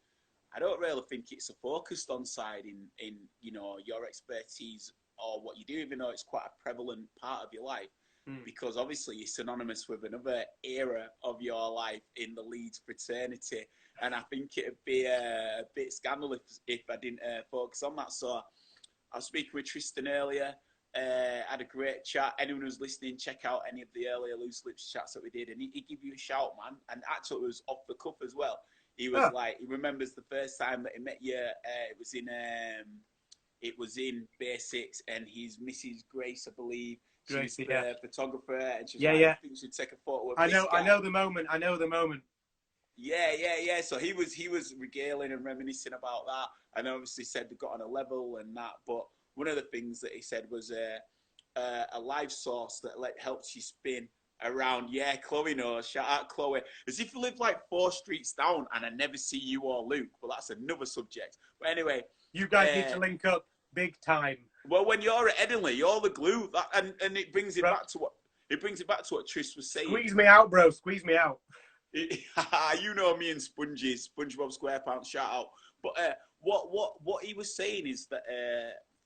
I don't really think it's a focused on side in you know, your expertise or what you do, even though it's quite a prevalent part of your life, because obviously you're synonymous with another era of your life in the Leeds fraternity, and I think it'd be a bit scandalous if I didn't focus on that. So I was speaking with Tristan earlier, had a great chat. Anyone who's listening, check out any of the earlier Loose Lips chats that we did, and he give you a shout, man, and actually it was off the cuff as well. He was like, he remembers the first time that he met you. It was in Basics, and his Mrs. Grace, I believe, she was the photographer, and she was I think she'd take a photo of this guy. I know the moment. Yeah. So he was regaling and reminiscing about that, and obviously said they got on a level and that. But one of the things that he said was a live source that helps you spin around. Yeah, Chloe knows. Shout out Chloe. As if you live like 4 streets down and I never see you or Luke, but that's another subject. But anyway, you guys need to link up big time. Well, when you're at Edinley, you're the glue, and it brings it back to what Tris was saying. Squeeze me out, bro. Squeeze me out. You know me and Spongy, SpongeBob SquarePants. Shout out. But what he was saying is that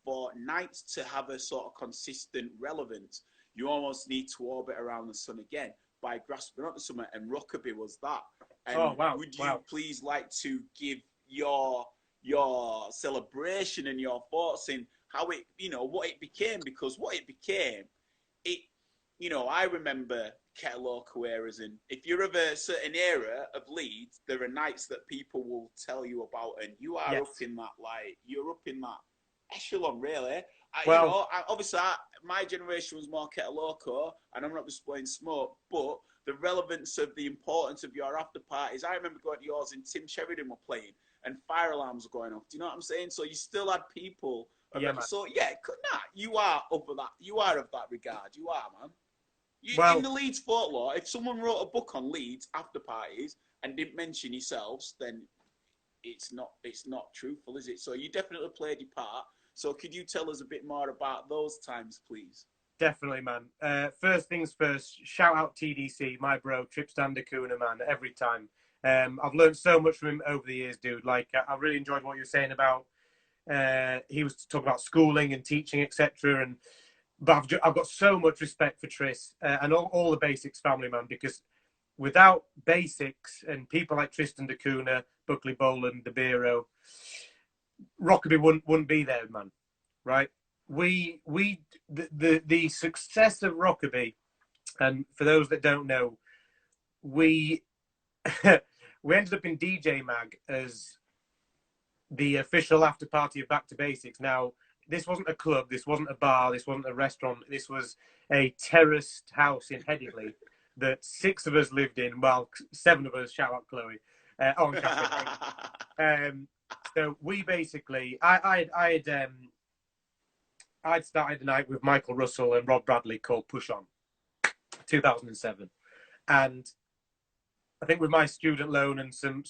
for nights to have a sort of consistent relevance, you almost need to orbit around the sun again by grasping onto something, and Rockaby was that. And would you please like to give your celebration and your thoughts in how it, you know, what it became? Because what it became, you know, I remember Ketaloka eras, and if you're of a certain era of Leeds, there are nights that people will tell you about, and you are up in that, like, you're up in that echelon, really. Obviously, my generation was more Ketaloka, and I'm not just blowing smoke, but the relevance of the importance of your after parties. I remember going to yours, and Tim Sheridan were playing, and fire alarms were going off. Do you know what I'm saying? So you still had people. You are of that. You are of that regard. You are, man. In the Leeds folklore, if someone wrote a book on Leeds after parties and didn't mention yourselves, then it's not truthful, is it? So you definitely played your part. So could you tell us a bit more about those times, please? Definitely, man. First things first, shout out TDC, my bro, Tripstan Kuna, man, every time. I've learned so much from him over the years, dude. Like, I really enjoyed what you were saying about, he was talking about schooling and teaching, etc. But I've got so much respect for Tris and all the Basics family, man, because without Basics and people like Tristan da Cunha, Buckley Boland, De Biro, Rockaby wouldn't be there, man. Right? The success of Rockaby, and for those that don't know, we ended up in DJ Mag as the official after party of Back to Basics. Now, this wasn't a club, this wasn't a bar, this wasn't a restaurant, this was a terraced house in Headingley that 6 of us lived in, well, 7 of us, shout out Chloe, on campus. So we basically, I'd started the night with Michael Russell and Rob Bradley called Push On, 2007, and I think with my student loan and some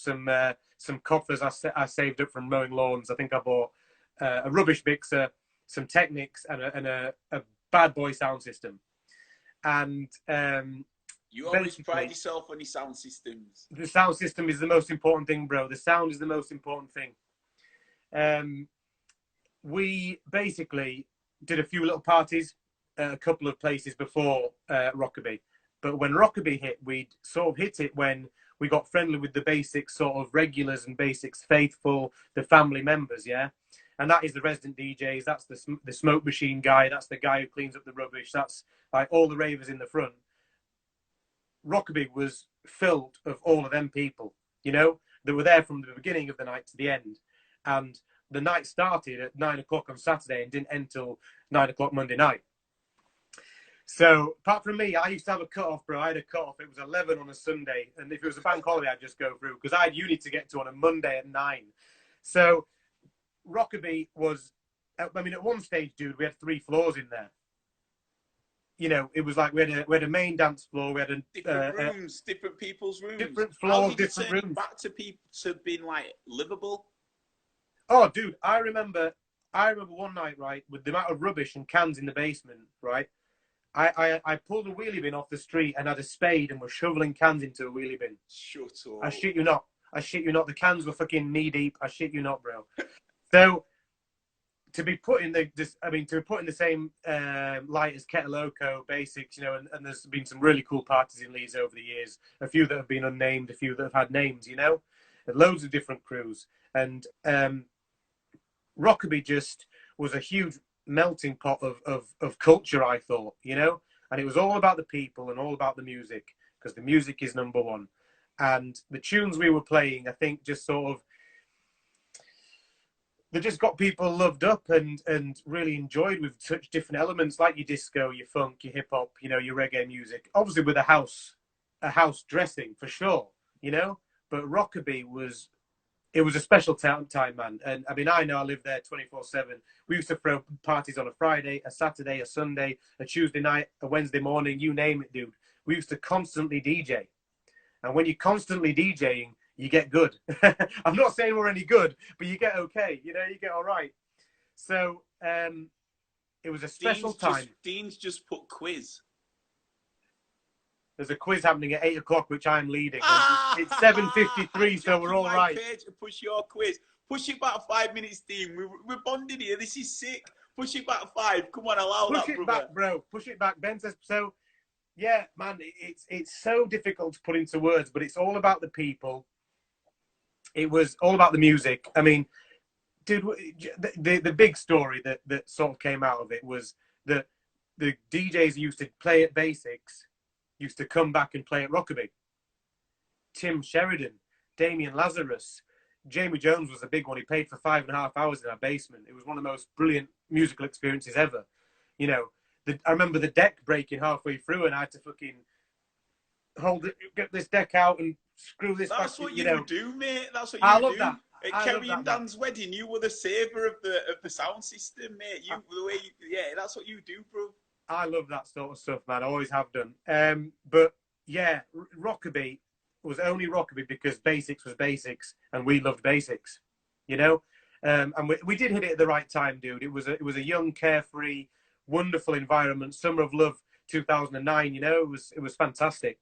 coffers I saved up from mowing lawns, I think I bought a rubbish mixer, some Technics, and a bad boy sound system. And you always pride yourself on your sound systems. The sound system is the most important thing, bro. The sound is the most important thing. We basically did a few little parties at a couple of places before Rockaby. But when Rockaby hit, we sort of hit it when we got friendly with the Basics sort of regulars and Basics faithful, the family members, yeah? And that is the resident DJs. That's the smoke machine guy. That's the guy who cleans up the rubbish. That's like all the ravers in the front. Rockaby was filled of all of them people, you know, that were there from the beginning of the night to the end. And the night started at 9 o'clock on Saturday and didn't end till 9 o'clock Monday night. So apart from me, I used to have a cut-off, bro. I had a cut-off. It was 11 on a Sunday. And if it was a bank holiday, I'd just go through because I had uni to get to on a Monday at 9. So Rockaby was, I mean, at one stage, dude, we had 3 floors in there. You know, it was like we had a main dance floor. We had different rooms, different people's rooms, different floors, different rooms. Back to people to being like livable. Oh, dude, I remember one night, right, with the amount of rubbish and cans in the basement, right. I pulled a wheelie bin off the street and had a spade and was shoveling cans into a wheelie bin. Shut up. I shit you not. The cans were fucking knee deep. I shit you not, bro. So to be put in the same light as Kettle Loco, Basics, you know, and there's been some really cool parties in Leeds over the years. A few that have been unnamed, a few that have had names, you know, and loads of different crews. And Rockaby just was a huge melting pot of culture, I thought, you know, and it was all about the people and all about the music because the music is number one. And the tunes we were playing, I think, just sort of, they just got people loved up and really enjoyed with such different elements like your disco, your funk, your hip hop, you know, your reggae music, obviously with a house dressing for sure, you know, but Rockaby was, it was a special time, man. And I mean, I know I lived there 24/7. We used to throw parties on a Friday, a Saturday, a Sunday, a Tuesday night, a Wednesday morning, you name it, dude. We used to constantly DJ. And when you're constantly DJing, you get good. I'm not saying we're any good, but you get okay. You know, you get all right. So it was a special time. Dean's just put quiz. There's a quiz happening at 8 o'clock, which I'm leading. It's 7:53, so we're all right. Page to push your quiz. Push it back 5 minutes, Dean. We're bonded here. This is sick. Push it back 5. Come on, allow that, brother. Push it back, bro. Push it back. Ben says so. Yeah, man, it's so difficult to put into words, but it's all about the people. It was all about the music. I mean, dude, the big story that sort of came out of it was that the DJs used to play at Basics used to come back and play at Rockaby. Tim Sheridan, Damien Lazarus, Jamie Jones was a big one. He played for 5.5 hours in our basement. It was one of the most brilliant musical experiences ever. You know, I remember the deck breaking halfway through and I had to fucking get this deck out and screw this back. That's what you would do, mate. That's what you I would love do. that. At Kerry and Dan's wedding, you were the saver of the sound system, mate. That's what you do, bro. I love that sort of stuff, man. I always have done. But yeah, Rockaby was only Rockaby because Basics was Basics, and we loved Basics, you know. And we did hit it at the right time, dude. It was a young, carefree, wonderful environment. Summer of Love, 2009. You know, it was fantastic.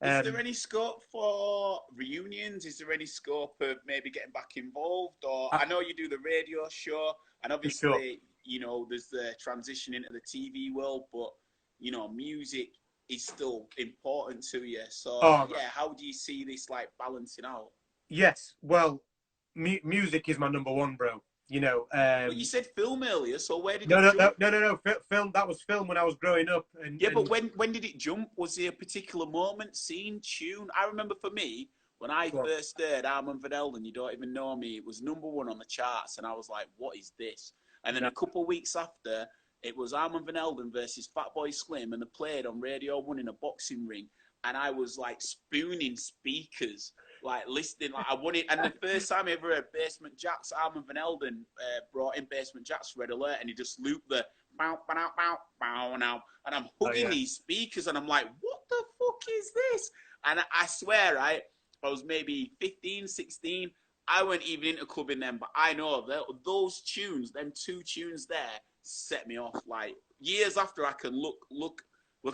Is there any scope for reunions? Is there any scope of maybe getting back involved? Or I know you do the radio show, and obviously, sure, you know, there's the transition into the TV world, but you know, music is still important to you. So yeah, how do you see this like balancing out? Yes, well, music is my number one, bro. You know, but you said film earlier, so where did it jump? No. Film. That was film when I was growing up. But when did it jump? Was there a particular moment, scene, tune? I remember for me, when I first heard Armand Van Helden, You Don't Even Know Me, it was #1 on the charts, and I was like, what is this? And then a couple of weeks after, it was Armand Van Helden versus Fatboy Slim, and they played on Radio 1 in a boxing ring, and I was like spooning speakers. like listening. Like I won it, and the first time I ever heard Basement Jaxx, Armand Van Helden brought in Basement Jaxx Red Alert, and he just looped the bow bow bow bow now, and I'm hugging these speakers, and I'm like, what the fuck is this? And I swear, right, I was maybe 15, 16. I weren't even into clubbing then, but I know that those tunes, them 2 tunes there, set me off. Like years after, I can look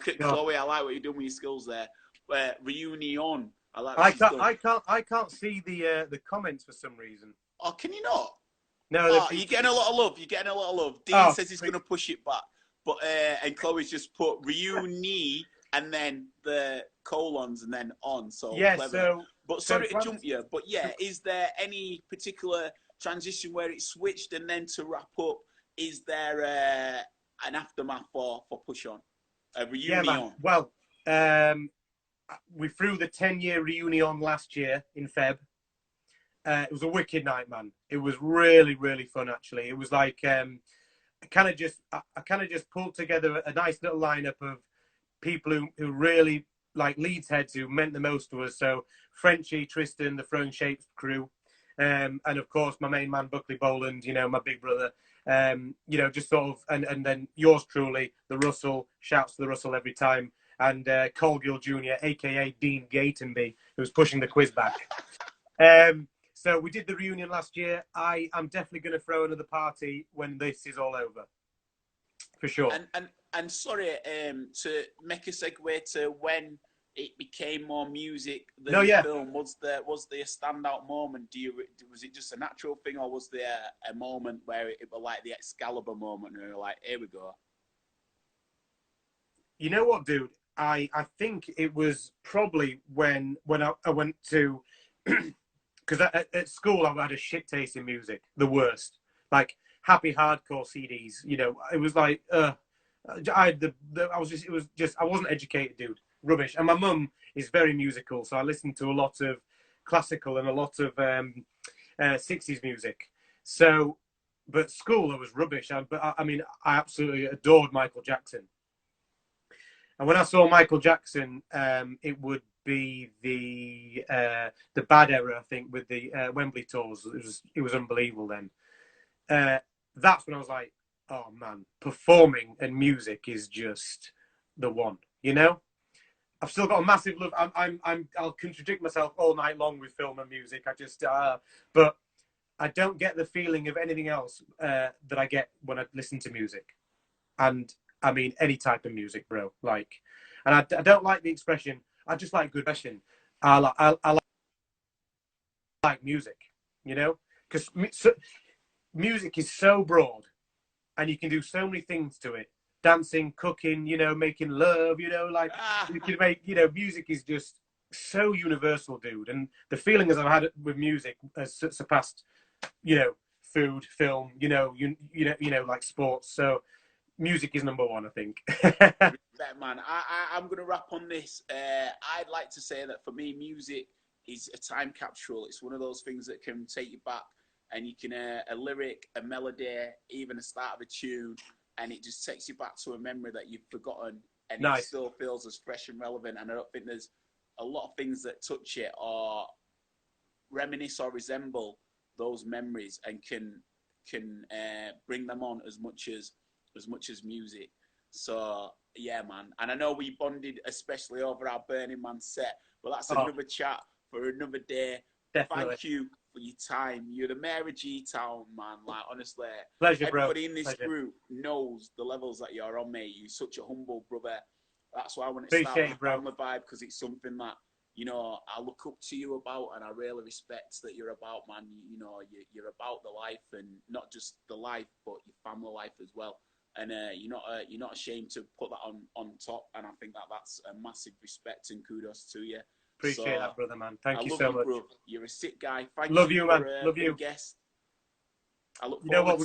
at Chloe. I like what you're doing with your skills there. Reunion. I like. I can't see the comments for some reason. Oh, can you not? No. You're getting a lot of love. You're getting a lot of love. Dean says he's going to push it back, but and Chloe's just put reuni and then the colons and then on. So clever. But sorry to jump you. But yeah, is there any particular transition where it switched, and then to wrap up, is there an aftermath for Push On? A reunion? Yeah, man. Well, we threw the 10-year reunion last year in Feb. It was a wicked night, man. It was really, really fun, actually. It was like I kind of just pulled together a nice little lineup of people who really like Leeds heads who meant the most to us. So Frenchie, Tristan, the Throwing Shapes crew, and of course my main man Buckley Boland, you know, my big brother. You know, just sort of, and then yours truly, the Russell, shouts to the Russell every time, and Colgill Jr., aka Dean Gatenby, who's pushing the quiz back. So we did the reunion last year. I'm definitely going to throw another party when this is all over, for sure. And sorry, to make a segue to when it became more music than film, was there a standout moment? Was it just a natural thing, or was there a moment where it was like the Excalibur moment, and you're like, here we go? You know what, dude? I think it was probably when I went to, because at school I had a shit taste in music, the worst. Like happy hardcore CDs, you know. It was like I wasn't educated, dude. Rubbish. And my mum is very musical, so I listened to a lot of classical and a lot of 60s music. So, but school I was rubbish. I mean, I absolutely adored Michael Jackson. And when I saw Michael Jackson, it would be the bad era, I think, with the Wembley tours. It was unbelievable then. That's when I was like, oh man, performing and music is just the one, you know? I've still got a massive love. I'll contradict myself all night long with film and music. But I don't get the feeling of anything else that I get when I listen to music. And I mean, any type of music, bro. Like, and I don't like the expression. I just like good expression. I like music, you know, because music is so broad, and you can do so many things to it. Dancing, cooking, you know, making love, you know, like you can make, you know, music is just so universal, dude. And the feeling as I've had with music has surpassed, you know, food, film, you know, like sports. So music is number one, I think. Man, I'm going to wrap on this. I'd like to say that for me, music is a time capsule. It's one of those things that can take you back, and you can a lyric, a melody, even a start of a tune, and it just takes you back to a memory that you've forgotten, and It still feels as fresh and relevant. And I don't think there's a lot of things that touch it or reminisce or resemble those memories and can bring them on as much as music. So yeah, man. And I know we bonded especially over our Burning Man set, but that's another chat for another day. Definitely. Thank you for your time. You're the mayor of G-Town, man. Like, honestly, pleasure, bro. Everybody in this group knows the levels that you're on, mate. You're such a humble brother. That's why I want to start with Family Vibe, because it's something that, you know, I look up to you about, and I really respect that you're about, man. You know, you're about the life, and not just the life, but your family life as well. And you're not ashamed to put that on top. And I think that's a massive respect and kudos to you. Appreciate that, brother, man. Thank you so much. Bro. You're a sick guy. Thank love you, man. Love you. Guest. I look. You know what?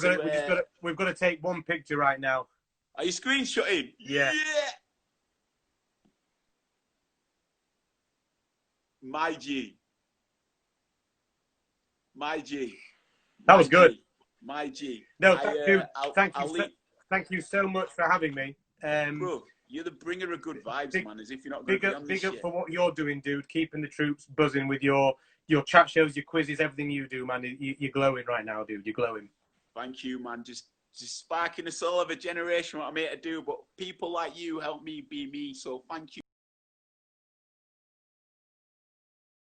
We've got to take one picture right now. Are you screenshotting? Yeah. My G. That was good. My G. No, dude. Thank you so much for having me. Bro, you're the bringer of good vibes, man. As if you're not big up for what you're doing, dude. Keeping the troops buzzing with your your chat shows, your quizzes, everything you do, man. You're glowing right now, dude. You're glowing. Thank you, man. Just sparking the soul of a generation, what I'm here to do. But people like you help me be me. So thank you.